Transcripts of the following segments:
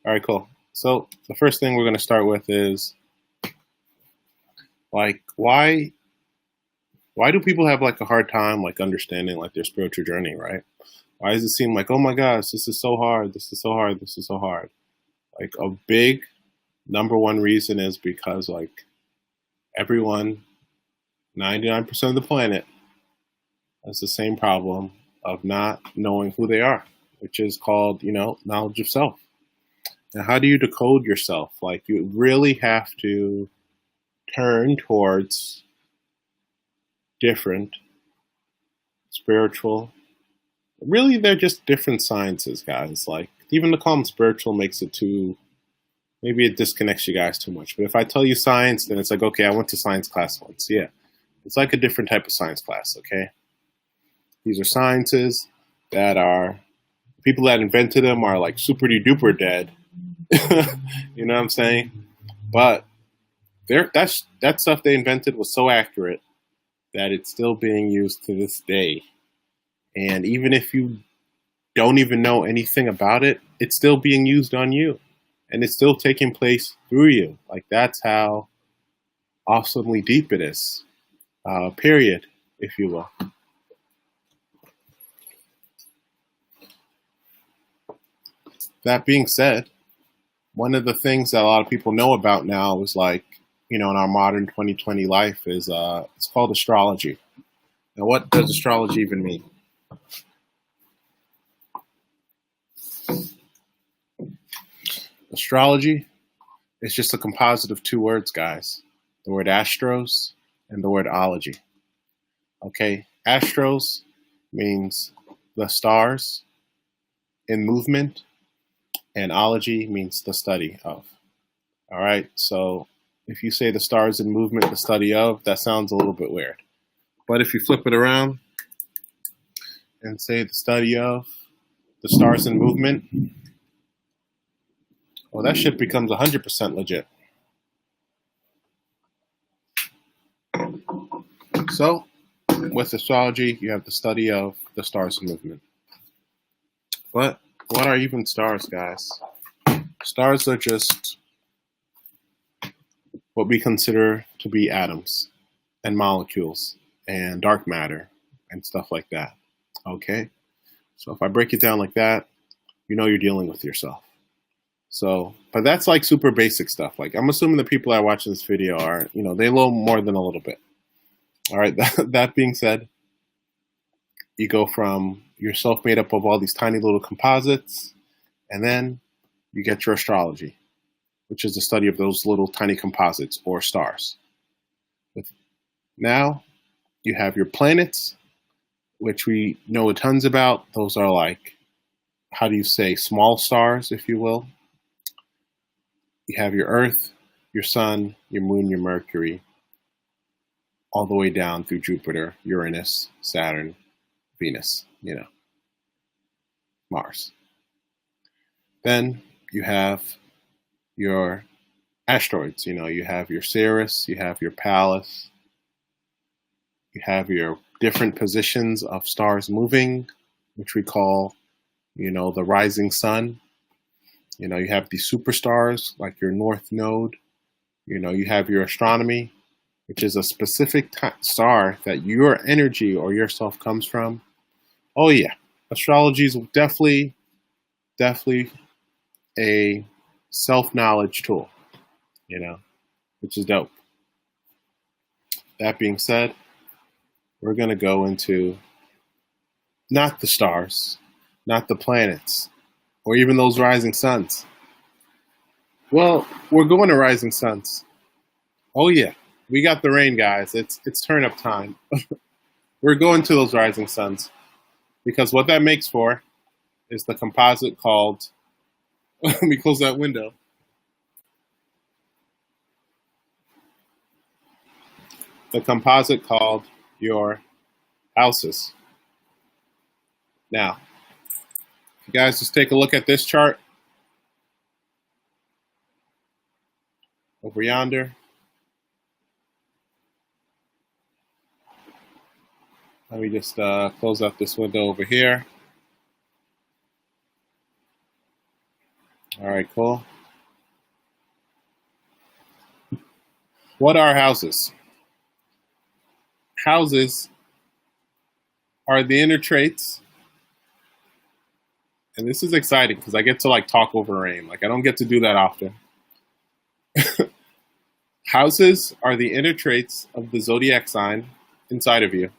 All right, cool. So the first thing we're going to start with is like why do people have like a hard time like understanding like their spiritual journey, right? Why does it seem like, oh my gosh, this is so hard, this is so hard, this is so hard? Like a big number one reason is because like everyone, 99% of the planet has the same problem of not knowing who they are, which is called, knowledge of self. And how do you decode yourself? Like you really have to turn towards different spiritual. Really, they're just different sciences, guys. Like even to call them spiritual makes it too. Maybe it disconnects you guys too much. But if I tell you science, then it's like, okay, I went to science class once. Yeah, it's like a different type of science class. Okay, these are sciences that are people that invented them are like super duper dead. You know what I'm saying? But that stuff they invented was so accurate that it's still being used to this day. And even if you don't even know anything about it, it's still being used on you. And it's still taking place through you. Like that's how awesomely deep it is. Period, if you will. That being said, one of the things that a lot of people know about now is like, in our modern 2020 life is it's called astrology. Now, what does astrology even mean? Astrology is just a composite of two words, guys. The word astros and the word ology. Okay, astros means the stars in movement, and ology means the study of. All right, so if you say the stars in movement, the study of, that sounds a little bit weird. But if you flip it around and say the study of the stars in movement, well, that shit becomes 100% legit. So, with astrology, you have the study of the stars in movement. But what are even stars, guys? Stars are just what we consider to be atoms and molecules and dark matter and stuff like that. Okay? So if I break it down like that, you're dealing with yourself. So, but that's like super basic stuff. Like I'm assuming the people that are watching this video are, they know more than a little bit. All right. That being said, you go from yourself made up of all these tiny little composites, and then you get your astrology, which is the study of those little tiny composites or stars. Now you have your planets, which we know tons about. Those are like, how do you say, small stars, if you will. You have your Earth, your Sun, your Moon, your Mercury, all the way down through Jupiter, Uranus, Saturn, Venus, Mars. Then you have your asteroids. You have your Ceres, you have your Pallas, you have your different positions of stars moving, which we call, the rising sun. You have these superstars like your North Node. You have your astronomy, which is a specific star that your energy or yourself comes from. Oh yeah, astrology is definitely a self-knowledge tool, which is dope. That being said, we're going to go into not the stars, not the planets, or even those rising suns. Well, we're going to rising suns. Oh yeah, we got the rain, guys. It's turn up time. We're going to those rising suns because what that makes for is the composite called, let me close that window. The composite called your houses. Now, you guys just take a look at this chart over yonder. Let me just close up this window over here. All right, cool. What are houses? Houses are the inner traits, and this is exciting because I get to like talk over rain. Like I don't get to do that often. Houses are the inner traits of the zodiac sign inside of you.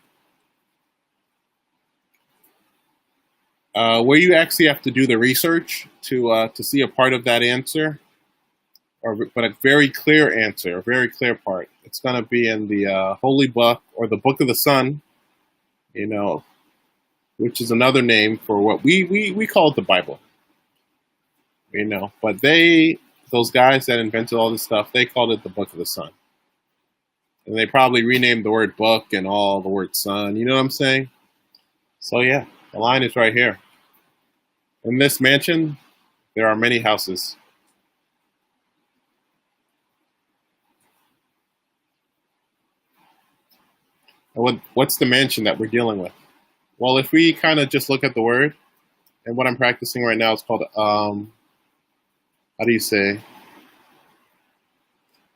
Where you actually have to do the research to see a part of that answer, but a very clear answer, a very clear part. It's going to be in the Holy Book or the Book of the Sun, you know, which is another name for what we call it the Bible, you know. But those guys that invented all this stuff, they called it the Book of the Sun. And they probably renamed the word book and all the word sun, you know what I'm saying? So yeah, the line is right here. In this mansion, there are many houses. And what's the mansion that we're dealing with? Well, if we kind of just look at the word, and what I'm practicing right now is called, how do you say,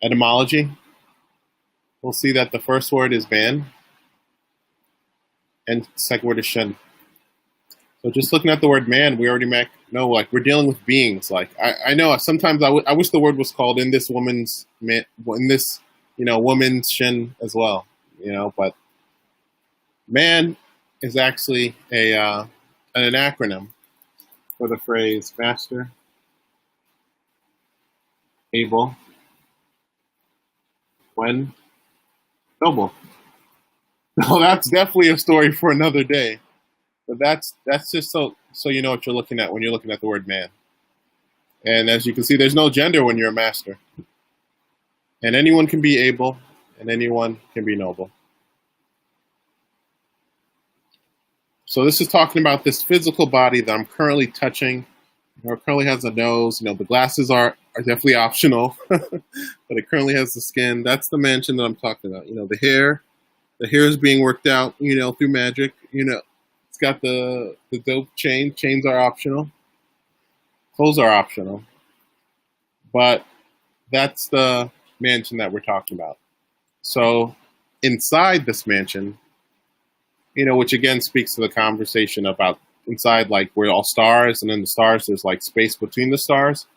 etymology. We'll see that the first word is man, and the second word is shin. So just looking at the word man, we already know, like, we're dealing with beings. Like, I know sometimes I wish the word was called in this woman's man, in this, woman's shin as well, but man is actually an acronym for the phrase master, able, when, noble. No, that's definitely a story for another day. But that's just so you know what you're looking at when you're looking at the word man. And as you can see, there's no gender when you're a master. And anyone can be able, and anyone can be noble. So this is talking about this physical body that I'm currently touching. It currently has a nose. The glasses are definitely optional, but it currently has the skin. That's the mansion that I'm talking about. The hair is being worked out, through magic. It's got the dope chain. Chains are optional. Clothes are optional. But that's the mansion that we're talking about. So inside this mansion, which again speaks to the conversation about inside, like we're all stars, and then the stars, there's like space between the stars.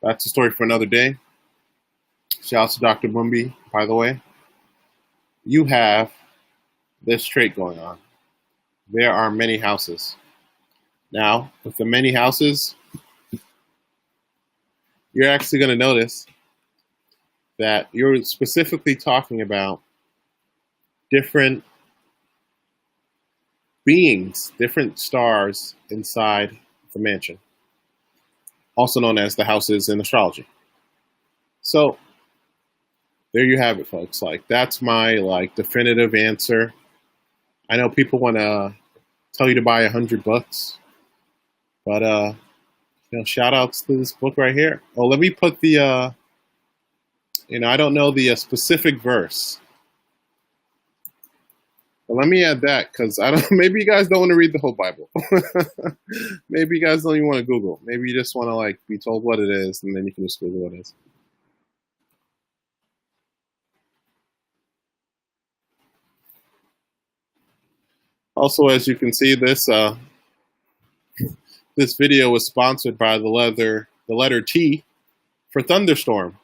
That's a story for another day. Shout out to Dr. Mumbi, by the way. You have this trait going on. There are many houses. Now, with the many houses, you're actually going to notice that you're specifically talking about different beings, different stars inside the mansion, also known as the houses in astrology. So there you have it, folks. Like, that's my definitive answer. I know people want to tell you to buy 100 books, but shout outs to this book right here. Oh, let me put the I don't know the specific verse, but let me add that, because I don't. Maybe you guys don't want to read the whole Bible. Maybe you guys don't even want to Google. Maybe you just want to be told what it is, and then you can just Google what it is. Also, as you can see, this video was sponsored by the letter T for thunderstorm.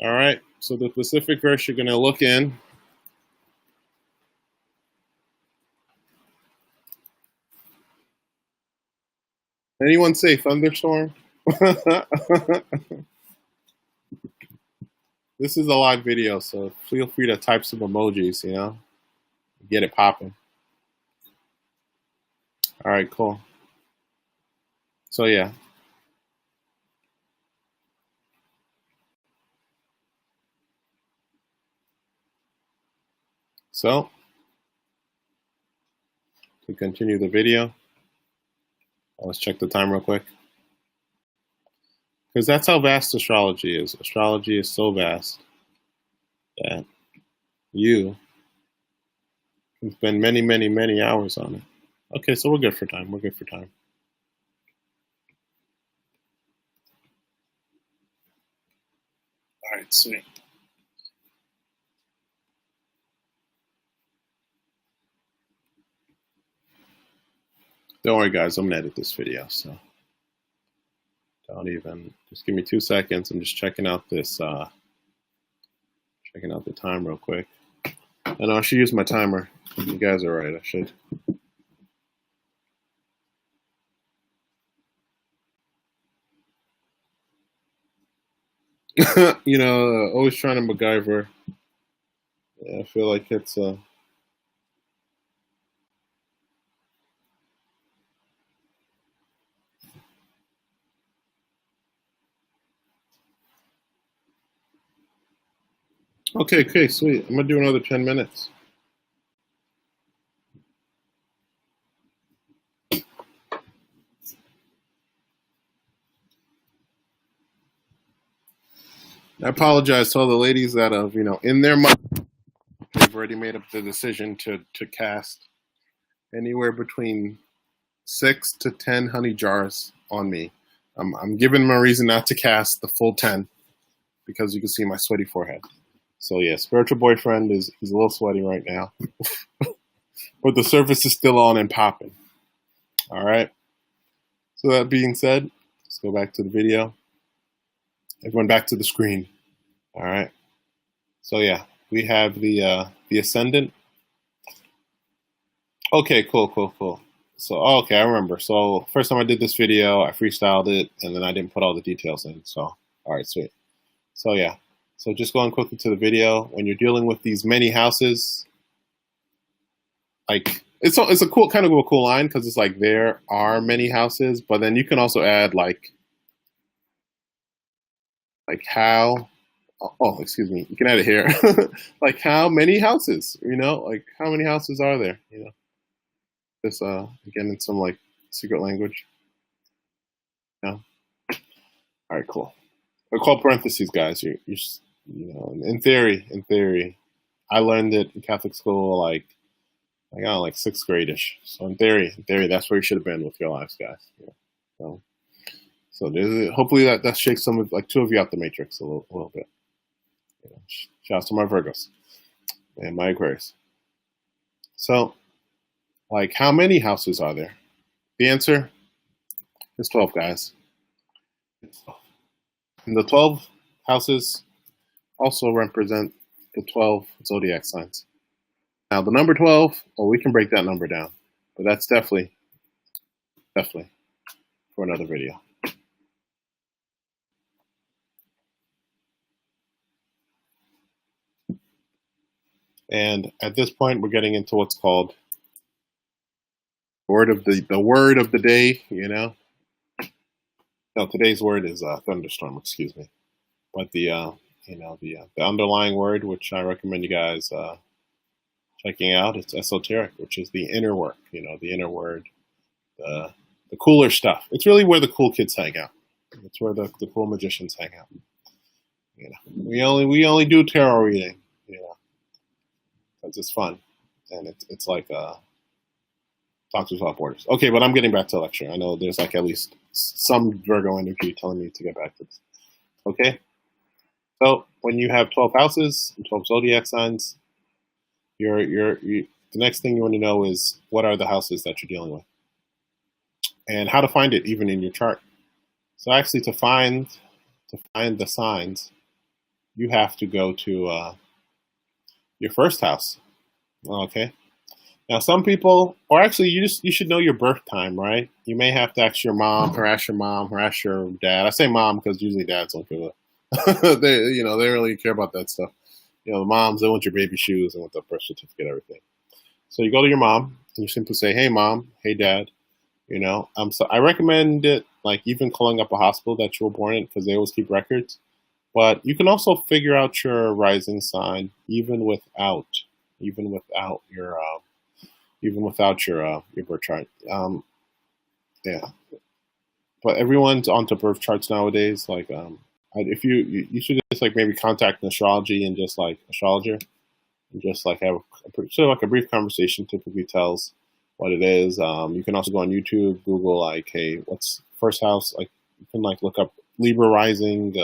All right, so the specific verse you're going to look in. Anyone say thunderstorm? This is a live video, so feel free to type some emojis, get it popping. All right, cool. So yeah. So to continue the video, let's check the time real quick. Because that's how vast astrology is. Astrology is so vast. that you can spend many, many, many hours on it. Okay, so we're good for time. We're good for time. All right, sweet. Don't worry, guys. I'm gonna edit this video, so don't even. Just give me 2 seconds. I'm just checking out this. Checking out the time real quick. I know I should use my timer. You guys are right. I should. You know, always trying to MacGyver. Yeah, I feel like it's okay. Okay, sweet. I'm gonna do another 10 minutes. I apologize to all the ladies that have, in their mind, they've already made up the decision to cast anywhere between 6 to 10 honey jars on me. I'm giving them a reason not to cast the full 10 because you can see my sweaty forehead. So yeah, spiritual boyfriend he's a little sweaty right now, but the surface is still on and popping. All right. So that being said, let's go back to the video. Everyone back to the screen. All right. So yeah, we have the ascendant. Okay, cool. So okay, I remember. So first time I did this video, I freestyled it, and then I didn't put all the details in. So all right, sweet. So yeah, so just going quickly to the video. When you're dealing with these many houses, like it's a cool kind of a cool line because it's like there are many houses, but then you can also add like how. Oh, excuse me. You can add it here. Like how many houses? Like how many houses are there? This again in some like secret language. Yeah. All right, cool. They're called parentheses, guys. In theory, I learned it in Catholic school like I got like 6th grade-ish. So in theory, that's where you should have been with your lives, guys. Yeah. So hopefully that shakes some of like 2 of you out the matrix a little bit. Shout out to my Virgos and my Aquarius. So, like, how many houses are there? The answer is 12, guys. And the 12 houses also represent the 12 zodiac signs. Now, the number 12, well, we can break that number down, but that's definitely for another video. And at this point, we're getting into what's called the word of the day. No, today's word is thunderstorm. Excuse me, but the underlying word, which I recommend you guys checking out, it's esoteric, which is the inner work. The inner word, the cooler stuff. It's really where the cool kids hang out. It's where the cool magicians hang out. We only do tarot reading. Because it's fun, and it's like Doctors Without Borders. Okay, but I'm getting back to the lecture. I know there's like at least some Virgo energy telling me to get back to this. Okay, so when you have 12 houses and 12 zodiac signs, the next thing you want to know is what are the houses that you're dealing with, and how to find it even in your chart. So actually, to find the signs, you have to go to your first house. Okay. Now, some people, or actually, you should know your birth time, right? You may have to ask your mom, harass your dad. I say mom because usually dads don't give a. they really care about that stuff. The moms, they want your baby shoes and want the birth certificate, everything. So you go to your mom and you simply say, "Hey, mom. Hey, dad. So I recommend it, like even calling up a hospital that you were born in because they always keep records. But you can also figure out your rising sign even without your birth chart. Yeah, but everyone's onto birth charts nowadays. Like if you should just like maybe contact an astrology and just like astrologer and just like have sort of like a brief conversation. Typically tells what it is. You can also go on YouTube, Google like, hey, what's first house? Like you can like look up Libra rising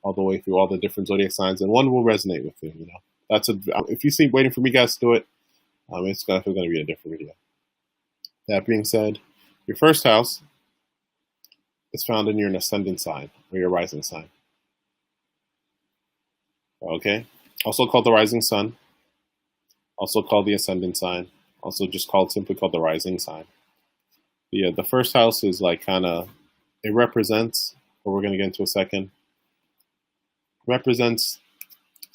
all the way through all the different zodiac signs, and one will resonate with you. You know, that's a if you see waiting for me guys to do it, it's going to be a different video. That being said, your first house is found in your ascendant sign or your rising sign. Okay, also called the rising sun, also called the ascendant sign, also just simply called the rising sign. The first house is like kind of, it represents, what we're going to get into a second, represents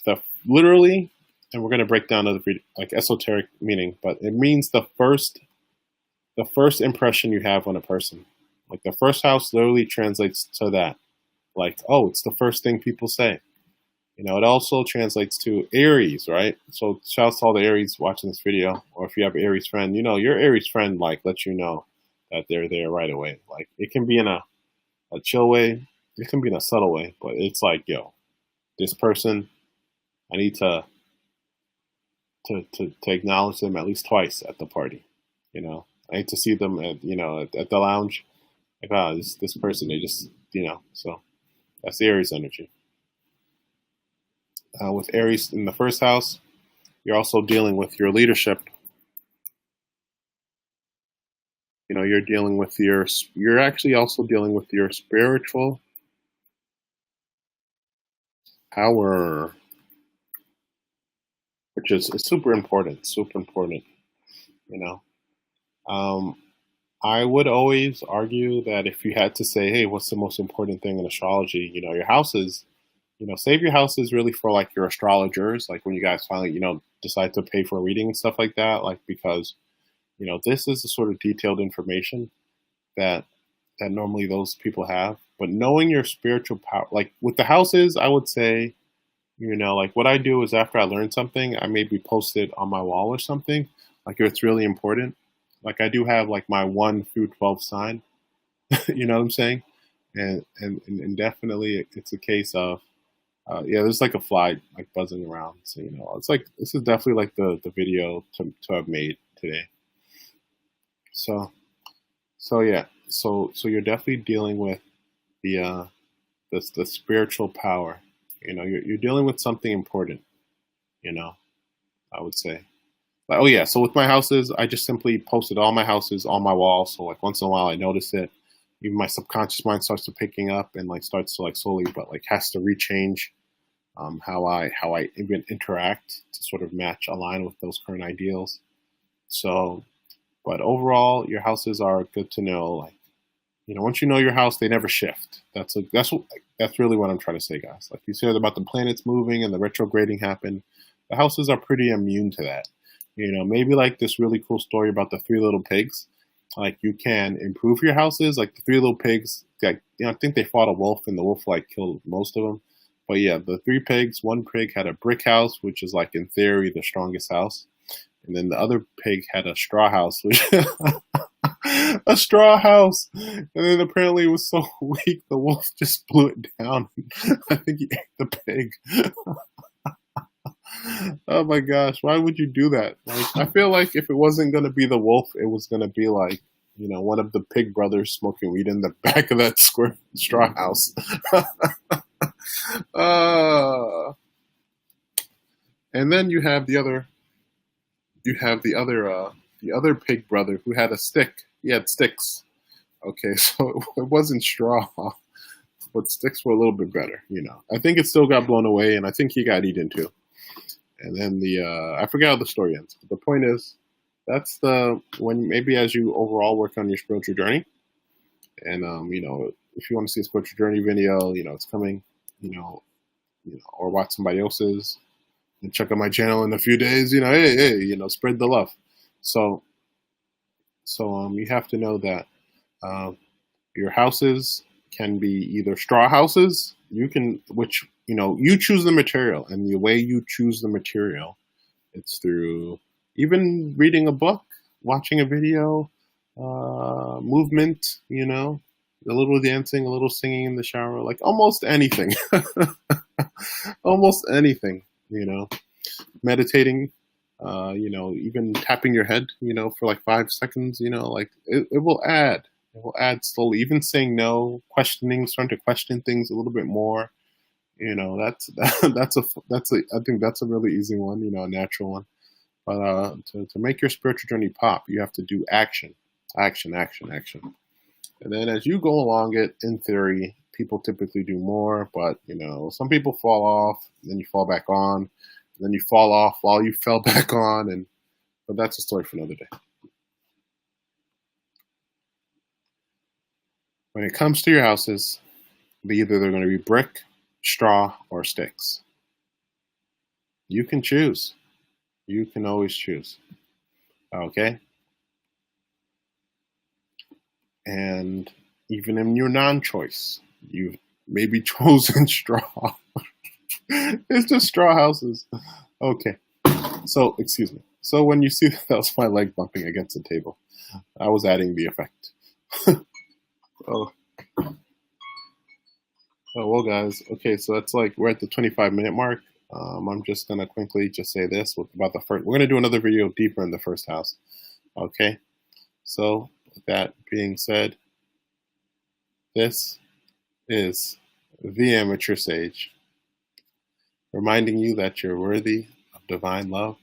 the literally, and we're going to break down the like esoteric meaning, but it means the first impression you have on a person. Like the first house literally translates to that. Like, oh, it's the first thing people say. You know, it also translates to Aries, right? So shouts to all the Aries watching this video, or if you have an Aries friend, you know, your Aries friend like lets you know that they're there right away. Like it can be in a chill way, it can be in a subtle way, but it's like, yo, this person, I need to acknowledge them at least twice at the party. You know, I need to see them at the lounge. Like, ah, this person, they just, you know, so that's the Aries energy. With Aries in the first house, you're also dealing with your leadership. You know, you're actually also dealing with your spiritual power, which is super important, you know. I would always argue that if you had to say, hey, what's the most important thing in astrology? You know, your houses, you know, save your houses really for like your astrologers, like when you guys finally, you know, decide to pay for a reading and stuff like that, like because, you know, this is the sort of detailed information that normally those people have. But knowing your spiritual power, like with the houses, I would say, you know, like what I do is after I learn something, I maybe post it on my wall or something, like if it's really important. Like I do have like my 1 through 12 sign, you know what I'm saying? And definitely it's a case of, yeah, there's like a fly like buzzing around. So, you know, it's like, this is definitely like the video to have made today. So yeah, so you're definitely dealing with the spiritual power. You know, you're dealing with something important. You know, I would say. Like, oh yeah, so with my houses, I just simply posted all my houses on my wall. So like once in a while, I notice it. Even my subconscious mind starts to picking up and like starts to like slowly, but like has to rechange how I even interact to sort of align with those current ideals. So, but overall, your houses are good to know. Like, you know, once you know your house, they never shift. That's really what I'm trying to say, guys. Like you said about the planets moving and the retrograding happen, the houses are pretty immune to that. You know, maybe like this really cool story about the 3 little pigs. Like you can improve your houses. Like the 3 little pigs, like, you know, I think they fought a wolf and the wolf like killed most of them. But yeah, the 3 pigs, one pig had a brick house, which is like in theory the strongest house, and then the other pig had a straw house, which a straw house, and then apparently it was so weak the wolf just blew it down. I think he ate the pig. Oh my gosh, why would you do that? Like, I feel like if it wasn't going to be the wolf, it was going to be like, you know, one of the pig brothers smoking weed in the back of that square straw house. And then you have the other pig brother who had a stick. He had sticks. Okay, so it wasn't straw, but sticks were a little bit better, you know. I think it still got blown away, and I think he got eaten too. And then I forget how the story ends. But the point is, that's when maybe as you overall work on your spiritual journey, and you know, if you want to see a spiritual journey video, you know, it's coming, you know, or watch somebody else's, and check out my channel in a few days. You know, hey, you know, spread the love. So you have to know that your houses can be either straw houses. Which, you know, you choose the material, and the way you choose the material, it's through even reading a book, watching a video, movement, you know, A little dancing, a little singing in the shower, like almost anything. Almost anything, you know. Meditating, even tapping your head, for like 5 seconds, like it will add. It will add slowly. Even saying no, questioning, starting to question things a little bit more. That's that's a I think that's a really easy one, a natural one. But to make your spiritual journey pop, you have to do action, action, action, action. And then as you go along it, in theory, people typically do more, but some people fall off, then you fall back on, then you fall off while you fell back on, and but that's a story for another day. When it comes to your houses, they're going to be brick, straw, or sticks. You can choose. You can always choose. Okay? And even in your non-choice, you've maybe chosen straw. It's just straw houses. Okay. So, excuse me. So when you see that was my leg bumping against the table, I was adding the effect. Oh, well, guys. Okay, so that's like we're at the 25-minute mark. I'm just gonna quickly just say this about the first. We're gonna do another video deeper in the first house. Okay. So with that being said, this is the Amateur Sage, reminding you that you're worthy of divine love